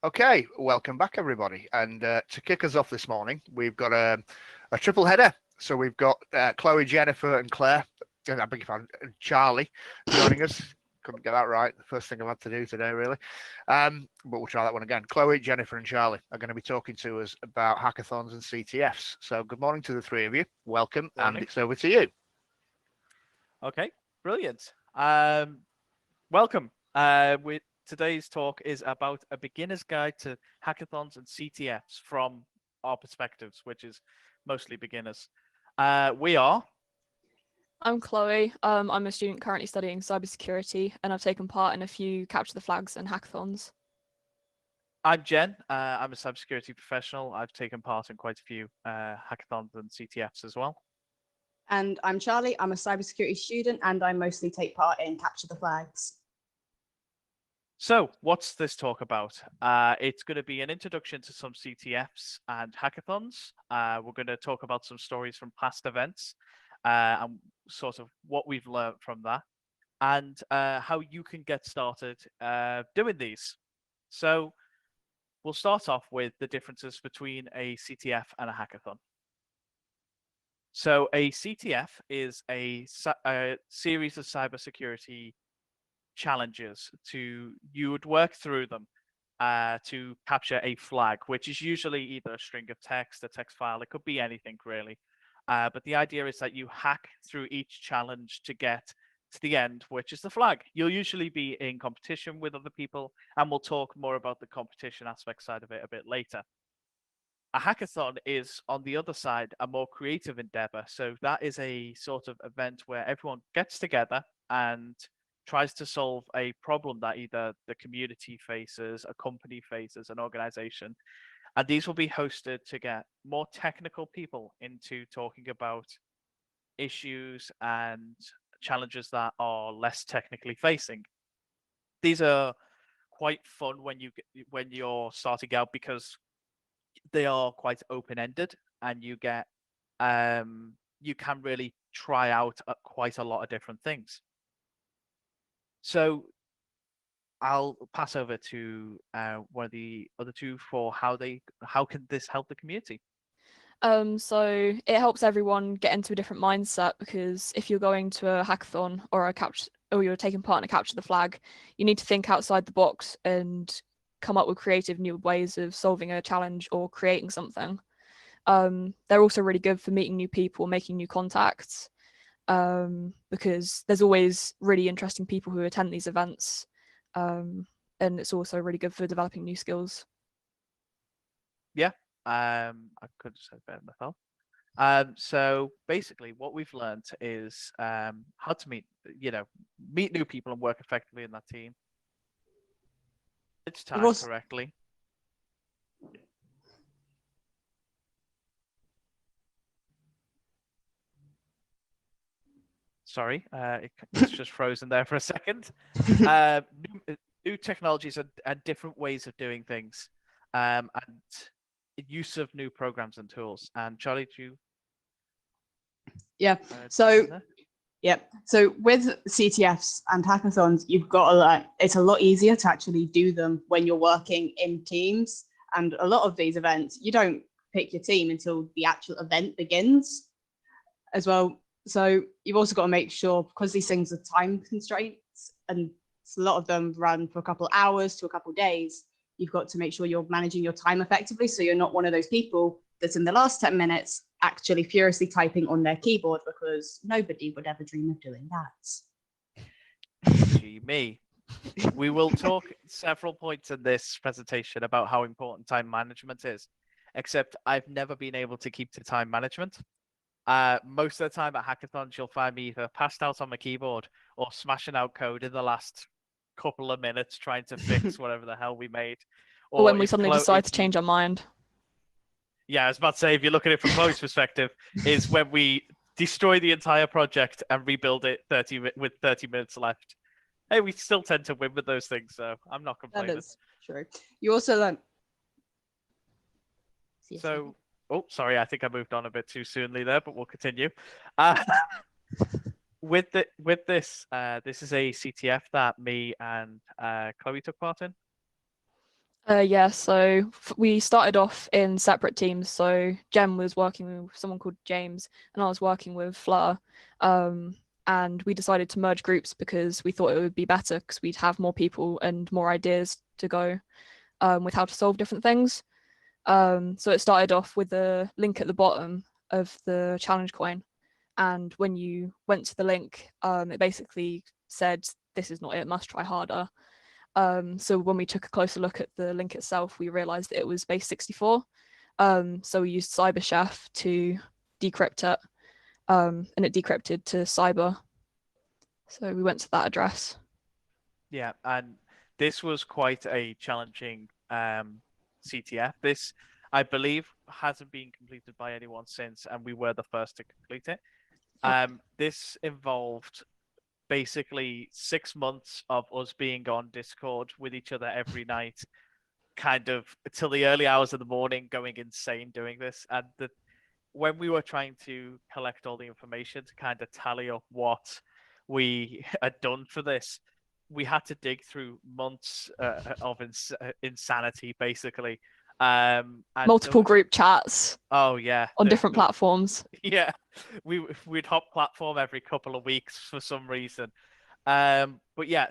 Okay, welcome back, everybody. And to kick us off this morning, we've got a triple header. So we've got Chloe, Jennifer, and Claire. I beg your pardon, Charlie joining us. Couldn't get that right. The first thing I've had to do today, really. But we'll try that one again. Chloe, Jennifer, and Charlie are going to be talking to us about hackathons and CTFs. So good morning to the three of you. Welcome, Morning. and it's over to you. Okay, brilliant. Welcome. Today's talk is about a beginner's guide to hackathons and CTFs from our perspectives, which is mostly beginners. We are. I'm Chloe. I'm a student currently studying cybersecurity, and I've taken part in a few Capture the Flags and hackathons. I'm Jen. I'm a cybersecurity professional. I've taken part in quite a few hackathons and CTFs as well. And I'm Charlie. I'm a cybersecurity student, and I mostly take part in Capture the Flags. So what's this talk about? It's going to be an introduction to some CTFs and hackathons. We're going to talk about some stories from past events and sort of what we've learned from that and how you can get started doing these. So we'll start off with the differences between a CTF and a hackathon. So a CTF is a series of cybersecurity challenges. You would work through them to capture a flag, which is usually either a string of text, a text file. It could be anything really. But the idea is that you hack through each challenge to get to the end, which is the flag. You'll usually be in competition with other people, and we'll talk more about the competition aspect side of it a bit later. A hackathon is, on the other side, a more creative endeavor. So that is a sort of event where everyone gets together and tries to solve a problem that either the community faces, a company faces, an organization. And these will be hosted to get more technical people into talking about issues and challenges that are less technically facing. These are quite fun when you're starting out because they are quite open-ended and you can really try out quite a lot of different things. So I'll pass over to one of the other two for how can this help the community? So it helps everyone get into a different mindset, because if you're going to a hackathon or you're taking part in a Capture the Flag, you need to think outside the box and come up with creative new ways of solving a challenge or creating something. They're also really good for meeting new people, making new contacts, because there's always really interesting people who attend these events, and it's also really good for developing new skills. Yeah, I could have said better myself. So basically what we've learned is how to meet new people and work effectively in that team. It's time correctly. Sorry, it's just frozen there for a second. New technologies and different ways of doing things, and use of new programs and tools. And Charlie, do you? Yeah. So with CTFs and hackathons, it's a lot easier to actually do them when you're working in teams. And a lot of these events, you don't pick your team until the actual event begins as well. So you've also got to make sure, because these things are time constraints and a lot of them run for a couple of hours to a couple of days, you've got to make sure you're managing your time effectively. So you're not one of those people that's in the last 10 minutes actually furiously typing on their keyboard, because nobody would ever dream of doing that. Gee, me. We will talk several points in this presentation about how important time management is, except I've never been able to keep to time management. Most of the time at hackathons, you'll find me either passed out on my keyboard or smashing out code in the last couple of minutes trying to fix whatever the hell we made. Or when we suddenly decide to change our mind. Yeah, I was about to say, if you look at it from Chloe's perspective, is when we destroy the entire project and rebuild it with 30 minutes left. Hey, we still tend to win with those things, so I'm not complaining. That is true. You also learn. So, oh, sorry, I think I moved on a bit too soonly there, but we'll continue. With this, this is a CTF that me and Chloe took part in. Yeah, so we started off in separate teams. So Jem was working with someone called James, and I was working with Fleur. And we decided to merge groups because we thought it would be better because we'd have more people and more ideas to go with how to solve different things. So it started off with a link at the bottom of the challenge coin. And when you went to the link, it basically said, "This is not it, must try harder." So when we took a closer look at the link itself, we realized that it was base 64. So we used CyberChef to decrypt it, and it decrypted to cyber. So we went to that address. Yeah, and this was quite a challenging CTF. This, I believe, hasn't been completed by anyone since, and we were the first to complete it. This involved basically 6 months of us being on Discord with each other every night, kind of till the early hours of the morning, going insane doing this. And when we were trying to collect all the information to kind of tally up what we had done for this, we had to dig through months of insanity, basically. And Multiple group chats Oh yeah, on different platforms. yeah, we'd hop platform every couple of weeks for some reason. But yeah,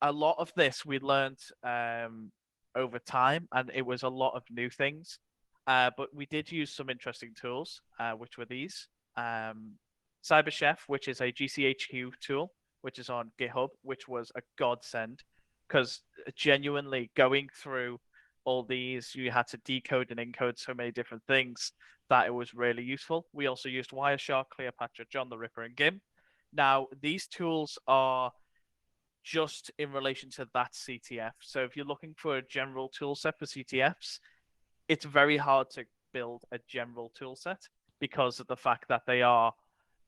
a lot of this we learned over time, and it was a lot of new things. But we did use some interesting tools, which were these. CyberChef, which is a GCHQ tool, which is on GitHub, which was a godsend, because genuinely going through all these, you had to decode and encode so many different things that it was really useful. We also used Wireshark, Cleopatra, John the Ripper, and GIM. Now, these tools are just in relation to that CTF. So if you're looking for a general tool set for CTFs, it's very hard to build a general tool set because of the fact that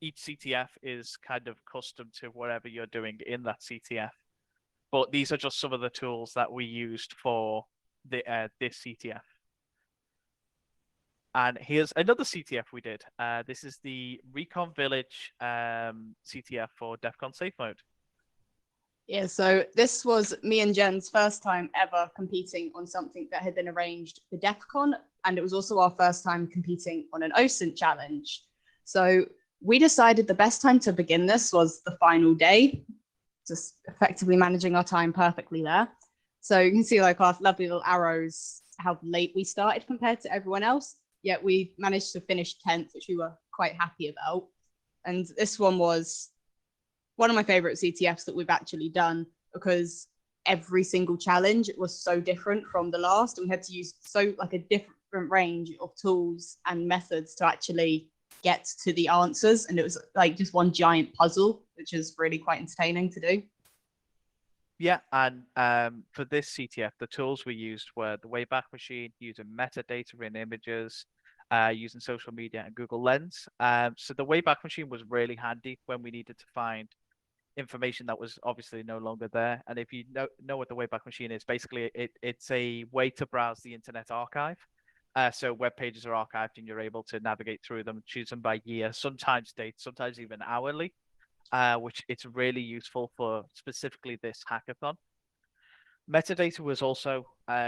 each CTF is kind of custom to whatever you're doing in that CTF. But these are just some of the tools that we used for this CTF. And here's another CTF we did. This is the Recon Village CTF for DEF CON Safe Mode. Yeah, so this was me and Jen's first time ever competing on something that had been arranged for DEF CON, and it was also our first time competing on an OSINT challenge. So we decided the best time to begin this was the final day, just effectively managing our time perfectly there. So you can see like our lovely little arrows, how late we started compared to everyone else, yet we managed to finish 10th, which we were quite happy about. And this one was one of my favorite CTFs that we've actually done because every single challenge was so different from the last, and we had to use a different range of tools and methods to actually get to the answers, and it was like just one giant puzzle, which is really quite entertaining to do. Yeah, and for this CTF, the tools we used were the Wayback Machine, using metadata in images, using social media and Google Lens. So the Wayback Machine was really handy when we needed to find information that was obviously no longer there. And if you know what the Wayback Machine is, basically it's a way to browse the Internet Archive. So web pages are archived and you're able to navigate through them, choose them by year, sometimes date, sometimes even hourly, which it's really useful for specifically this hackathon. Metadata was also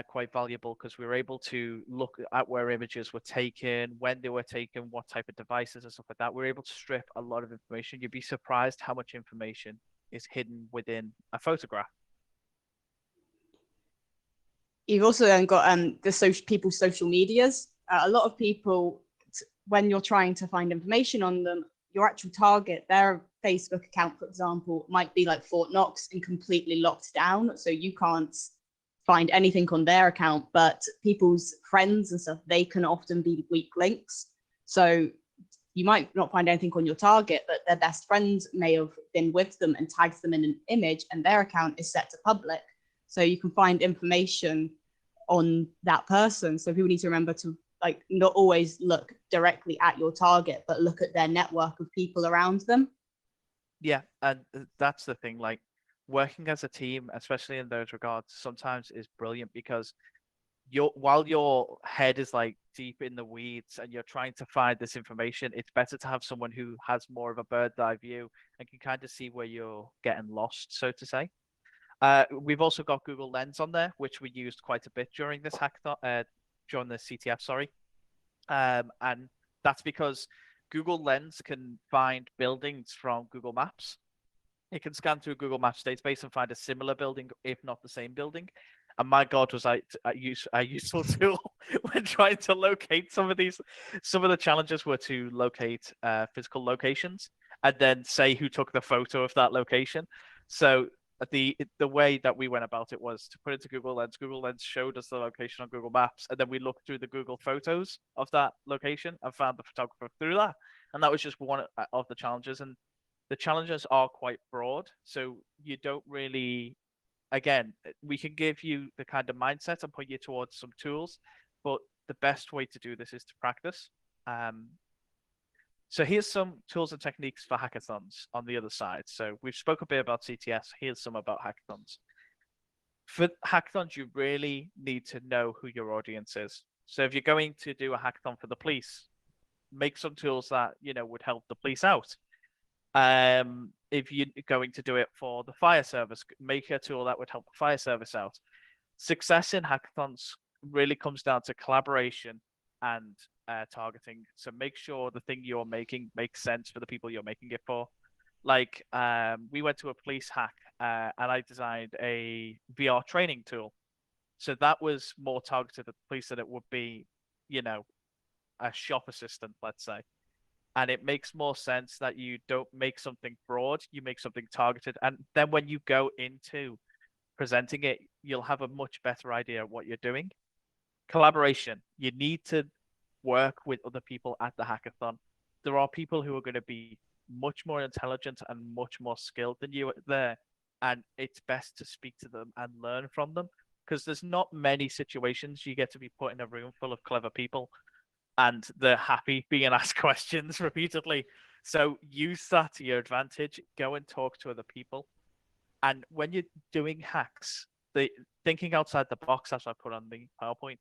quite valuable because we were able to look at where images were taken, when they were taken, what type of devices and stuff like that. We were able to strip a lot of information. You'd be surprised how much information is hidden within a photograph. You've also then got people's social medias. A lot of people, when you're trying to find information on them, your actual target, their Facebook account, for example, might be like Fort Knox and completely locked down. So you can't find anything on their account, but people's friends and stuff, they can often be weak links. So you might not find anything on your target, but their best friends may have been with them and tagged them in an image, and their account is set to public. So you can find information on that person. So people need to remember to not always look directly at your target, but look at their network of people around them. Yeah, and that's the thing, like working as a team, especially in those regards, sometimes is brilliant because while your head is like deep in the weeds and you're trying to find this information, it's better to have someone who has more of a bird's eye view and can kind of see where you're getting lost, so to say. We've also got Google Lens on there, which we used quite a bit during this hackathon, during the CTF, sorry. And that's because Google Lens can find buildings from Google Maps. It can scan through Google Maps database and find a similar building, if not the same building. And my God, was a useful tool when trying to locate some of these. Some of the challenges were to locate physical locations and then say who took the photo of that location. So the way that we went about it was to put it to Google Lens. Google Lens showed us the location on Google Maps, and then we looked through the Google Photos of that location and found the photographer through that. And that was just one of the challenges. And the challenges are quite broad, so you don't really. Again, we can give you the kind of mindset and point you towards some tools, but the best way to do this is to practice. So here's some tools and techniques for hackathons on the other side. So we've spoken a bit about CTS. Here's some about hackathons. For hackathons, you really need to know who your audience is. So if you're going to do a hackathon for the police, make some tools that would help the police out. If you're going to do it for the fire service, make a tool that would help the fire service out. Success in hackathons really comes down to collaboration and targeting. So make sure the thing you're making makes sense for the people you're making it for. Like we went to a police hack and I designed a VR training tool. So that was more targeted at the police than it would be, a shop assistant, let's say. And it makes more sense that you don't make something broad, you make something targeted. And then when you go into presenting it, you'll have a much better idea of what you're doing. Collaboration. You need to work with other people at the hackathon. There are people who are going to be much more intelligent and much more skilled than you there. And it's best to speak to them and learn from them, because there's not many situations you get to be put in a room full of clever people and they're happy being asked questions repeatedly. So use that to your advantage. Go and talk to other people. And when you're doing hacks, thinking outside the box, as I put on the PowerPoint,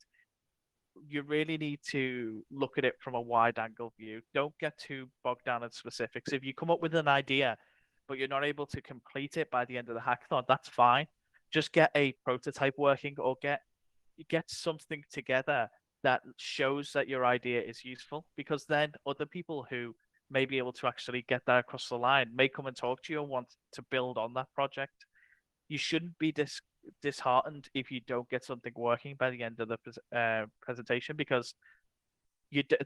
you really need to look at it from a wide angle view. Don't get too bogged down in specifics. If you come up with an idea, but you're not able to complete it by the end of the hackathon, that's fine. Just get a prototype working or get something together that shows that your idea is useful, because then other people who may be able to actually get that across the line may come and talk to you and want to build on that project. You shouldn't be disheartened if you don't get something working by the end of the presentation, because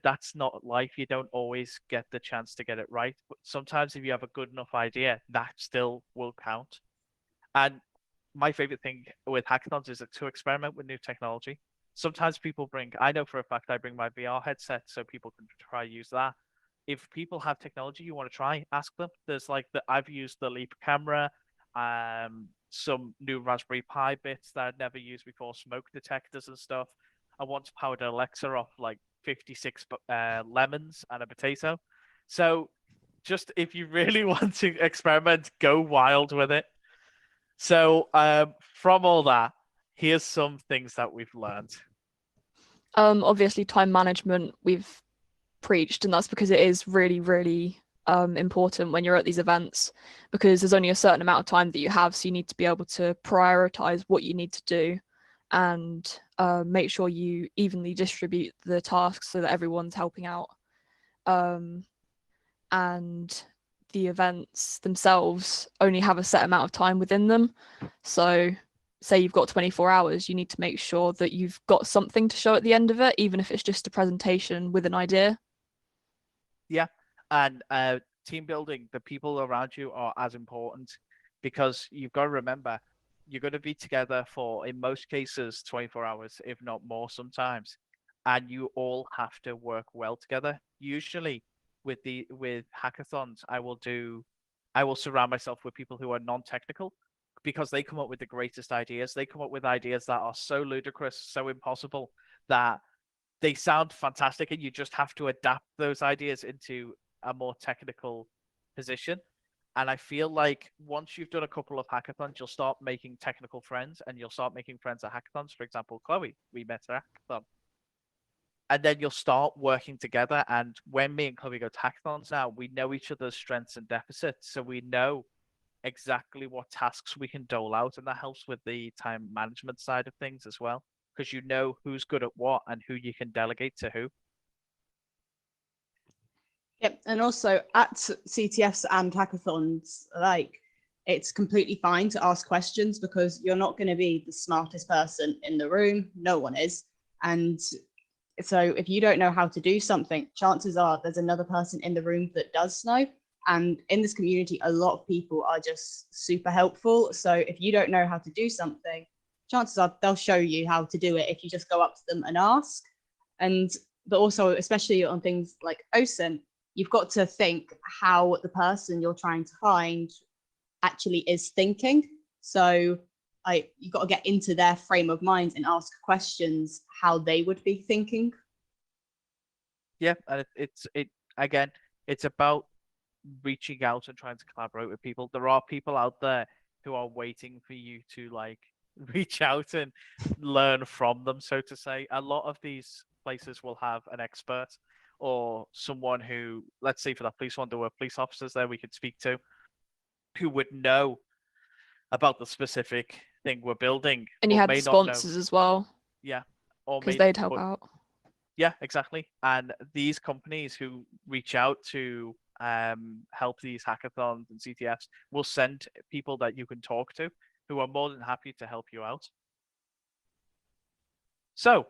that's not life. You don't always get the chance to get it right. But sometimes if you have a good enough idea, that still will count. And my favorite thing with hackathons is to experiment with new technology. Sometimes people I know for a fact I bring my VR headset so people can try use that. If people have technology you want to try, ask them. There's I've used the Leap camera, some new Raspberry Pi bits that I'd never used before, smoke detectors and stuff. I once powered an Alexa off 56 lemons and a potato. So just if you really want to experiment, go wild with it. So from all that, here's some things that we've learned. Obviously, time management we've preached, and that's because it is really, really important when you're at these events, because there's only a certain amount of time that you have, so you need to be able to prioritize what you need to do and make sure you evenly distribute the tasks so that everyone's helping out. And the events themselves only have a set amount of time within them. So say you've got 24 hours, you need to make sure that you've got something to show at the end of it, even if it's just a presentation with an idea. Yeah, and team building, the people around you are as important, because you've got to remember, you're going to be together for, in most cases, 24 hours, if not more sometimes, and you all have to work well together. Usually with hackathons, I will surround myself with people who are non-technical, because they come up with the greatest ideas. They come up with ideas that are so ludicrous, so impossible, that they sound fantastic, and you just have to adapt those ideas into a more technical position. And I feel like once you've done a couple of hackathons, you'll start making technical friends, and you'll start making friends at hackathons. For example, Chloe, we met at a hackathon. And then you'll start working together. And when me and Chloe go to hackathons now, we know each other's strengths and deficits. So we know exactly what tasks we can dole out, and that helps with the time management side of things as well, because you know who's good at what and who you can delegate to who. Yep, and also at CTFs and hackathons, like it's completely fine to ask questions because you're not going to be the smartest person in the room. No one is. And so if you don't know how to do something, chances are there's another person in the room that does know. And in this community, a lot of people are just super helpful. So if you don't know how to do something, chances are they'll show you how to do it if you just go up to them and ask. And but also, especially on things like OSINT, you've got to think how the person you're trying to find actually is thinking. So you've got to get into their frame of mind and ask questions how they would be thinking. Yeah, and it's about reaching out and trying to collaborate with people. There are people out there who are waiting for you to like reach out and learn from them, so to say. A lot of these places will have an expert or someone who, let's say for that police one, there were police officers there we could speak to who would know about the specific thing we're building. And you but had may the not know. sponsors as well, Yeah. Or because may, they'd help but- out. Yeah, exactly. And these companies who reach out to help these hackathons and CTFs will send people that you can talk to who are more than happy to help you out. So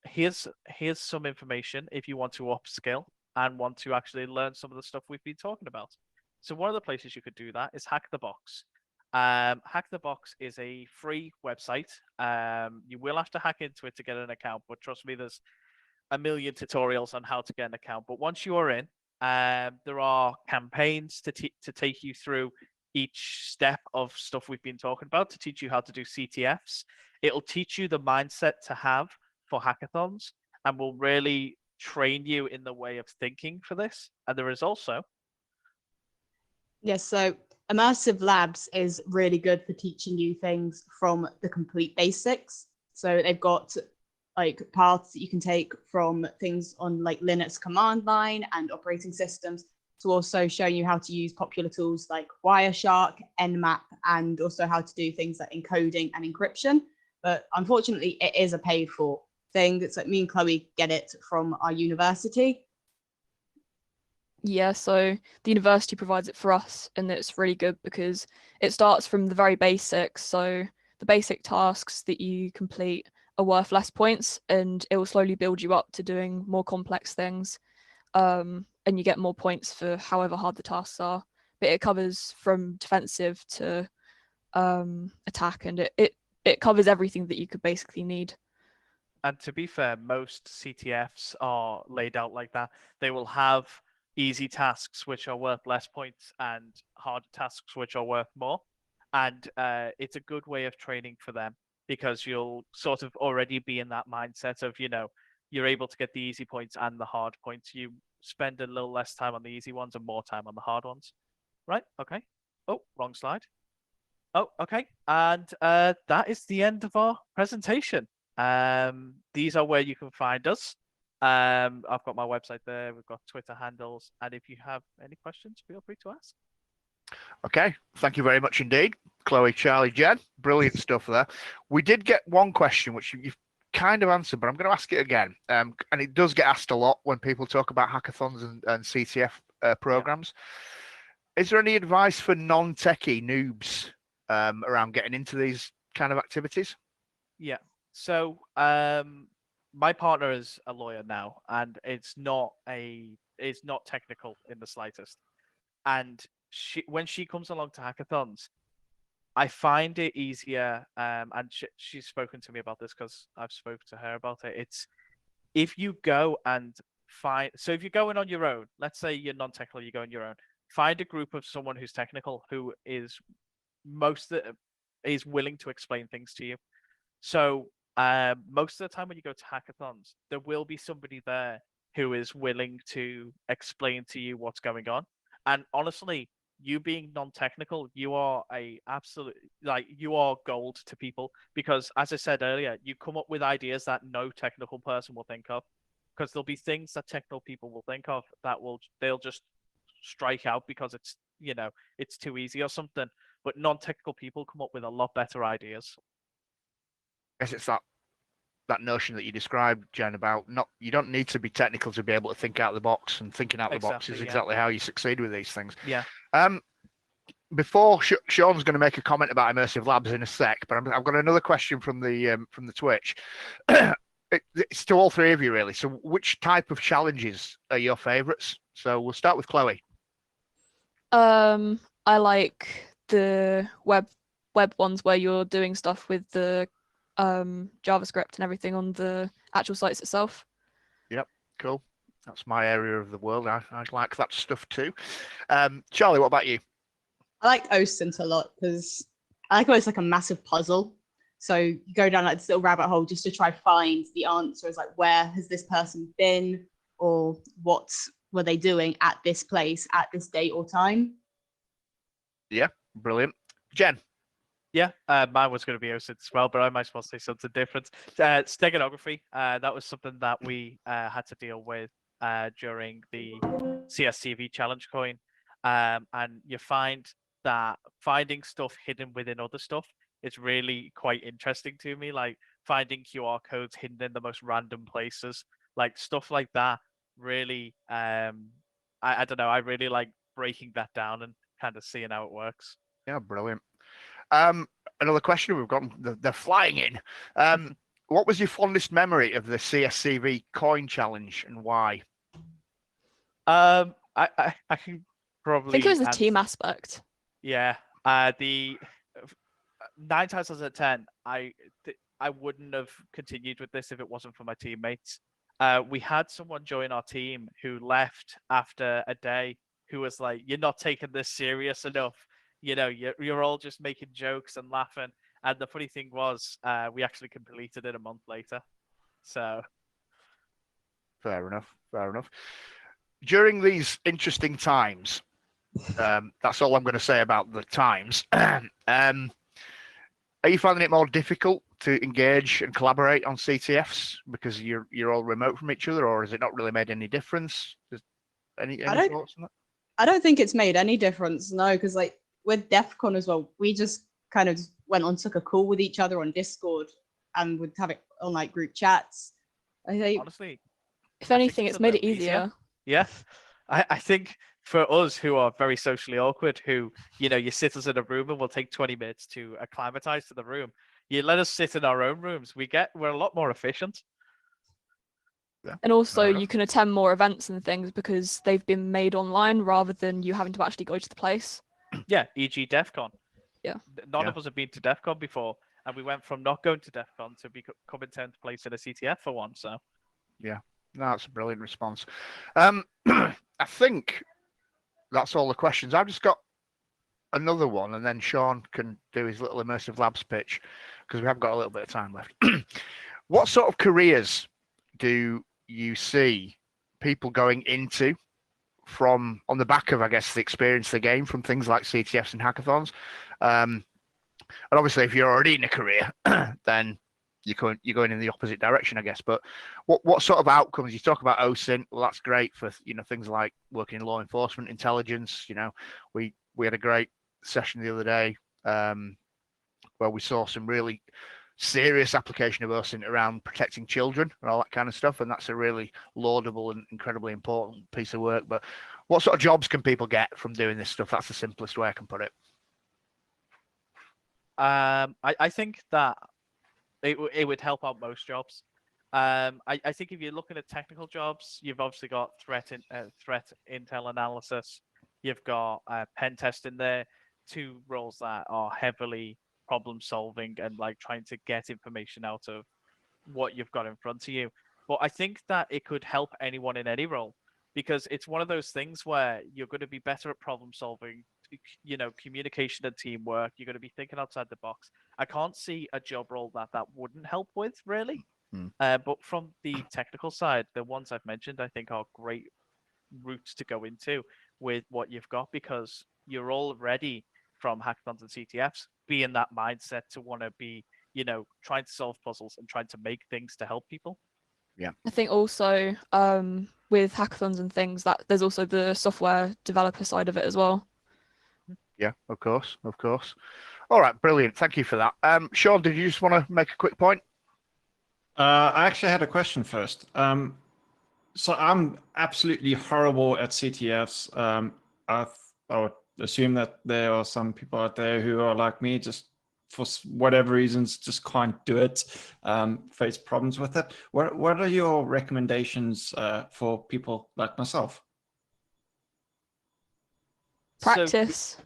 here's some information if you want to upskill and want to actually learn some of the stuff we've been talking about. So one of the places you could do that is Hack the Box. Hack the Box is a free website. You will have to hack into it to get an account, but trust me, there's a million tutorials on how to get an account. But once you are in, there are campaigns to take you through each step of stuff we've been talking about to teach you how to do CTFs. It'll teach you the mindset to have for hackathons and will really train you in the way of thinking for this. And there is also Yes, so Immersive Labs is really good for teaching you things from the complete basics. So they've got like paths that you can take from things on like Linux command line and operating systems to also showing you how to use popular tools like Wireshark, Nmap, and also how to do things like encoding and encryption. But unfortunately, it is a paid for thing. It's like me and Chloe get it from our university. Yeah, so the university provides it for us, and it's really good because it starts from the very basics. So the basic tasks that you complete are worth less points, and it will slowly build you up to doing more complex things. And you get more points for however hard the tasks are. But it covers from defensive to attack, and it covers everything that you could basically need. And to be fair, most CTFs are laid out like that. They will have easy tasks which are worth less points and hard tasks which are worth more. And it's a good way of training for them because you'll sort of already be in that mindset of, you're able to get the easy points and the hard points. You spend a little less time on the easy ones and more time on the hard ones. Right? Okay. Oh, wrong slide. Oh, okay. And that is the end of our presentation. These are where you can find us. I've got my website there. We've got Twitter handles. And if you have any questions, feel free to ask. Okay, thank you very much indeed, Chloe, Charlie, Jen. Brilliant stuff there. We did get one question which you've kind of answered, but I'm going to ask it again. And it does get asked a lot when people talk about hackathons and CTF programs. Yeah. Is there any advice for non-techie noobs around getting into these kind of activities? Yeah. So my partner is a lawyer now, and it's not technical in the slightest. And when she comes along to hackathons, I find it easier. And she's spoken to me about this because I've spoken to her about it. It's if you go and so if you're going on your own, let's say you're non-technical, you go on your own, find a group of someone who's technical who is willing to explain things to you. So most of the time when you go to hackathons, there will be somebody there who is willing to explain to you what's going on. And honestly, you being non-technical, you are you are gold to people because, as I said earlier, you come up with ideas that no technical person will think of, because there'll be things that technical people will think of that they'll just strike out because it's it's too easy or something. But non-technical people come up with a lot better ideas. I guess it's that notion that you described, Jen, about you don't need to be technical to be able to think out of the box, and thinking out of the box is exactly how you succeed with these things. Yeah. Before Sean's going to make a comment about immersive labs in a sec, but I've got another question from the Twitch. It's to all three of you, really. So, which type of challenges are your favourites? So, we'll start with Chloe. I like the web ones where you're doing stuff with the JavaScript and everything on the actual sites itself. Yep, cool. That's my area of the world. I like that stuff too. Charlie, what about you? I like OSINT a lot because I like it when it's like a massive puzzle. So you go down like this little rabbit hole just to try find the answers, like where has this person been, or what were they doing at this place at this date or time. Yeah, brilliant. Jen. Yeah, mine was going to be OSINT as well, but I might as well say something different. Steganography, that was something that we had to deal with during the CSTV challenge coin. And you find that finding stuff hidden within other stuff is really quite interesting to me, like finding QR codes hidden in the most random places, like stuff like that. Really, I don't know, I really like breaking that down and kind of seeing how it works. Yeah, brilliant. Another question we've got, they're flying in. What was your fondest memory of the CSCV coin challenge and why? I can probably. I think it was the team aspect. Yeah. The 9 times out of 10, I wouldn't have continued with this if it wasn't for my teammates. We had someone join our team who left after a day, who was like, "You're not taking this serious enough. You're all just making jokes and laughing." And the funny thing was, we actually completed it a month later. So. Fair enough. During these interesting times, that's all I'm going to say about the times. Are you finding it more difficult to engage and collaborate on CTFs because you're all remote from each other, or has it not really made any difference? Any thoughts on that? I don't think it's made any difference, no, because like with DEF CON as well, we just kind of went on, took a call with each other on Discord and would have it on like group chats. I think honestly, if anything, it's made it easier. Yeah, I think for us who are very socially awkward, who, you sit us in a room and we'll take 20 minutes to acclimatize to the room. You let us sit in our own rooms, we're a lot more efficient. Yeah, and also you can attend more events and things because they've been made online rather than you having to actually go to the place. Yeah, e.g. DEF CON. Yeah. None of us have been to DEF CON before, and we went from not going to DEF CON to coming 10th place in a CTF for one, so. Yeah, no, that's a brilliant response. I think that's all the questions. I've just got another one, and then Sean can do his little immersive labs pitch because we have got a little bit of time left. What sort of careers do you see people going into from on the back of, I guess, the experience they gain from things like CTFs and hackathons? And obviously, if you're already in a career, then you're going in the opposite direction, I guess. But what sort of outcomes? You talk about OSINT. Well, that's great for things like working in law enforcement, intelligence. We had a great session the other day where we saw some really serious application of OSINT around protecting children and all that kind of stuff, and that's a really laudable and incredibly important piece of work. But what sort of jobs can people get from doing this stuff? That's the simplest way I can put it. I think that it would help out most jobs. I think if you're looking at technical jobs, you've obviously got threat intel analysis, you've got pen testing there, 2 roles that are heavily problem solving and like trying to get information out of what you've got in front of you. But I think that it could help anyone in any role, because it's one of those things where you're going to be better at problem solving, communication and teamwork. You're going to be thinking outside the box. I can't see a job role that wouldn't help with, really. But from the technical side, the ones I've mentioned, I think are great routes to go into with what you've got, because you're already from hackathons and CTFs be in that mindset to want to be, trying to solve puzzles and trying to make things to help people. Yeah. I think also with hackathons and things, that there's also the software developer side of it as well. Yeah, of course, of course. All right, brilliant. Thank you for that. Sean, did you just want to make a quick point? I actually had a question first. So I'm absolutely horrible at CTFs. I would assume that there are some people out there who are like me, just for whatever reasons, just can't do it, face problems with it. What are your recommendations for people like myself? Practice.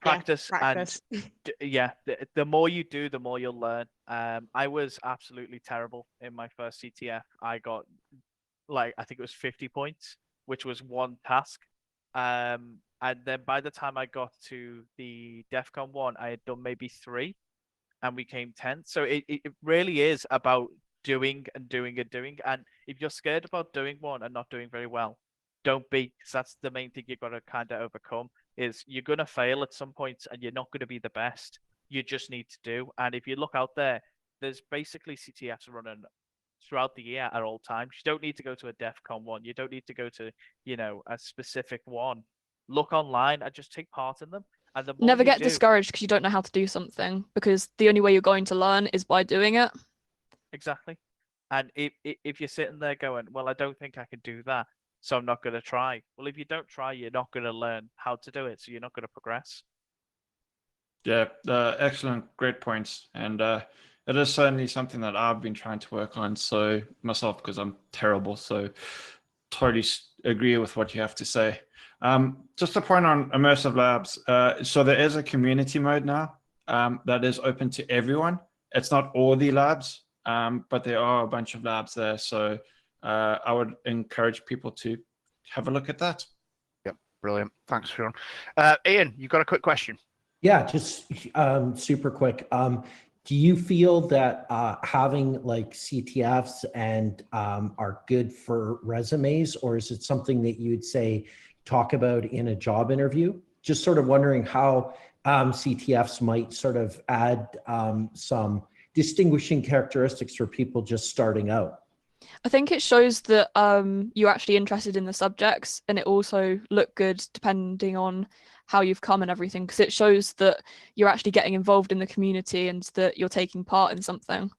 Practice, practice. and the more you do, the more you'll learn. I was absolutely terrible in my first CTF. I got like, I think it was 50 points, which was one task. And then by the time I got to the DEFCON 1, I had done maybe 3 and we came 10th. So it really is about doing and doing and doing. And if you're scared about doing one and not doing very well, don't be, because that's the main thing you've got to kind of overcome, is you're going to fail at some points and you're not going to be the best. You just need to do. And if you look out there, there's basically CTFs running throughout the year at all times. You don't need to go to a DEFCON 1. You don't need to go to, a specific one. Look online and just take part in them. And the more Never you get do, discouraged because you don't know how to do something, because the only way you're going to learn is by doing it. exactly. And if you're sitting there going, well, I don't think I can do that, so I'm not going to try. Well, if you don't try, you're not going to learn how to do it, so you're not going to progress. Yeah, excellent, great points. And it is certainly something that I've been trying to work on. So myself, because I'm terrible. So totally agree with what you have to say. Just a point on immersive labs. So there is a community mode now that is open to everyone. It's not all the labs, but there are a bunch of labs there. So I would encourage people to have a look at that. Yep, brilliant. Thanks, Sean. Ian, you got a quick question? Yeah, just super quick. Do you feel that having like CTFs and are good for resumes, or is it something that you'd say talk about in a job interview? Just sort of wondering how CTFs might sort of add some distinguishing characteristics for people just starting out. I think it shows that you're actually interested in the subjects, and it also look good depending on how you've come and everything, because it shows that you're actually getting involved in the community and that you're taking part in something.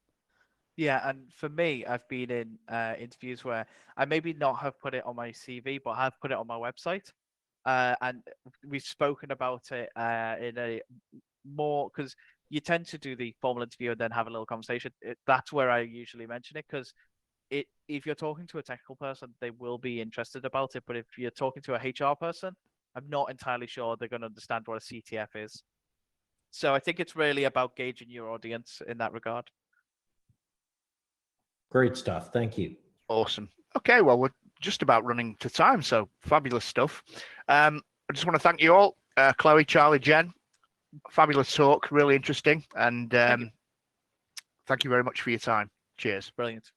Yeah, and for me, I've been in interviews where I maybe not have put it on my CV, but have put it on my website. And we've spoken about it in a more, because you tend to do the formal interview and then have a little conversation. That's where I usually mention it, because if you're talking to a technical person, they will be interested about it. But if you're talking to a HR person, I'm not entirely sure they're going to understand what a CTF is. So I think it's really about gauging your audience in that regard. Great stuff. Thank you. Awesome. Okay, well, we're just about running to time, so fabulous stuff. I just want to thank you all, Chloe, Charlie, Jen. Fabulous talk, really interesting, and thank you very much for your time. Cheers. Brilliant.